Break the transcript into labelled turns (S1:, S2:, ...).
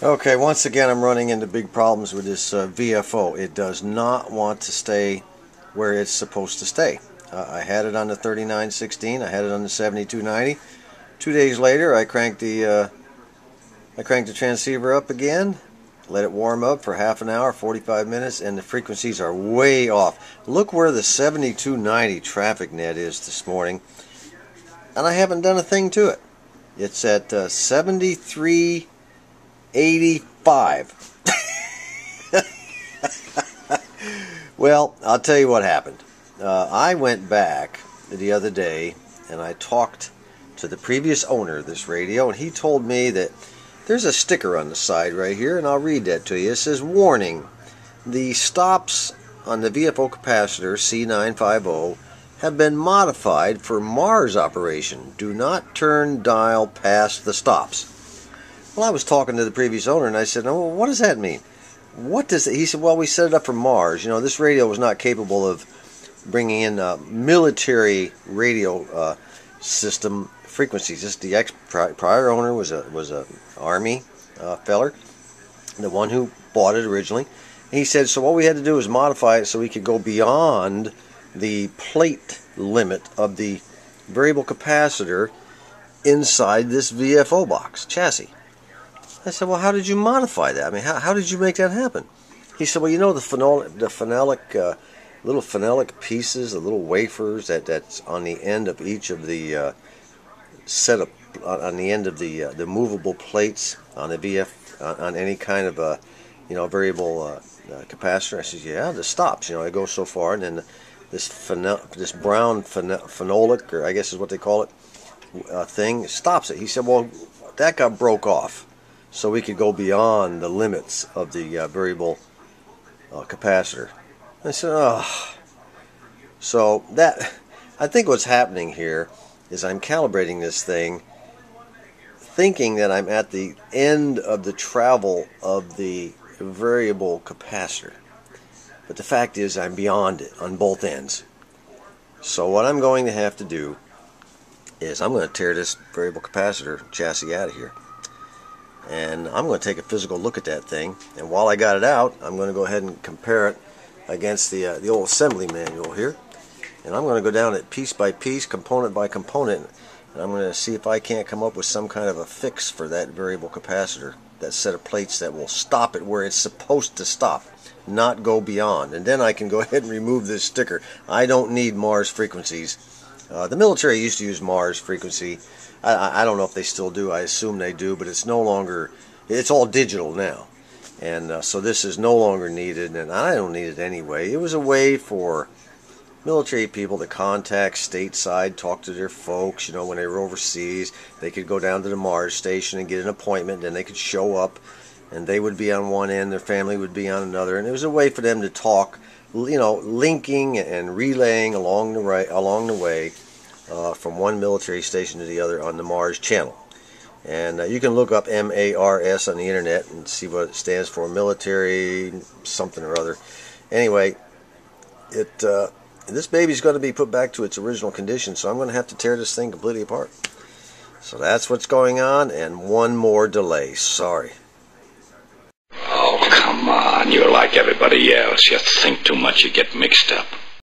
S1: Okay, once again I'm running into big problems with this VFO. It does not want to stay where it's supposed to stay. I had it on the 3916, I had it on the 7290. 2 days later I cranked the transceiver up again, let it warm up for half an hour, 45 minutes, and the frequencies are way off. Look where the 7290 traffic net is this morning, and I haven't done a thing to it. It's at 7385. Well, I'll tell you what happened. I went back the other day and I talked to the previous owner of this radio, and he told me that there's a sticker on the side right here, and I'll read that to you. It says, "Warning, the stops on the VFO capacitor C950 have been modified for Mars operation. Do not turn dial past the stops." Well, I was talking to the previous owner, and I said, "Oh, what does that mean? What does it?" He said, "Well, we set it up for Mars. You know, this radio was not capable of bringing in military radio system frequencies. The prior owner was a Army feller, the one who bought it originally." And he said, "So what we had to do is modify it so we could go beyond the plate limit of the variable capacitor inside this VFO box chassis." I said, "Well, how did you modify that? I mean, how did you make that happen?" He said, "Well, you know the phenolic little phenolic pieces, the little wafers that's on the end of each of the setup on the end of the movable plates on the on any kind of variable capacitor." I said, "Yeah, the stops. You know, it goes so far, and then this brown phenolic, or I guess is what they call it, thing stops it." He said, "Well, that got broke off, so we could go beyond the limits of the variable capacitor." I said, "Oh." So that, I think what's happening here is I'm calibrating this thing thinking that I'm at the end of the travel of the variable capacitor. But the fact is I'm beyond it on both ends. So what I'm going to have to do is I'm going to tear this variable capacitor chassis out of here. And I'm going to take a physical look at that thing. And while I got it out, I'm going to go ahead and compare it against the old assembly manual here. And I'm going to go down it piece by piece, component by component, and I'm going to see if I can't come up with some kind of a fix for that variable capacitor, that set of plates that will stop it where it's supposed to stop, not go beyond. And then I can go ahead and remove this sticker. I don't need Mars frequencies. The military used to use Mars frequency. I don't know if they still do. I assume they do, but it's no longer, it's all digital now. And so this is no longer needed, and I don't need it anyway. It was a way for military people to contact stateside, talk to their folks, you know, when they were overseas. They could go down to the Mars station and get an appointment, then they could show up, and they would be on one end, their family would be on another, and it was a way for them to talk, you know, linking and relaying along the way from one military station to the other on the Mars channel. And you can look up MARS on the internet and see what it stands for, military something or other. Anyway, this baby's going to be put back to its original condition, so I'm going to have to tear this thing completely apart. So that's what's going on, and one more delay. Sorry.
S2: Oh, come on. You're like everybody else. You think too much, you get mixed up.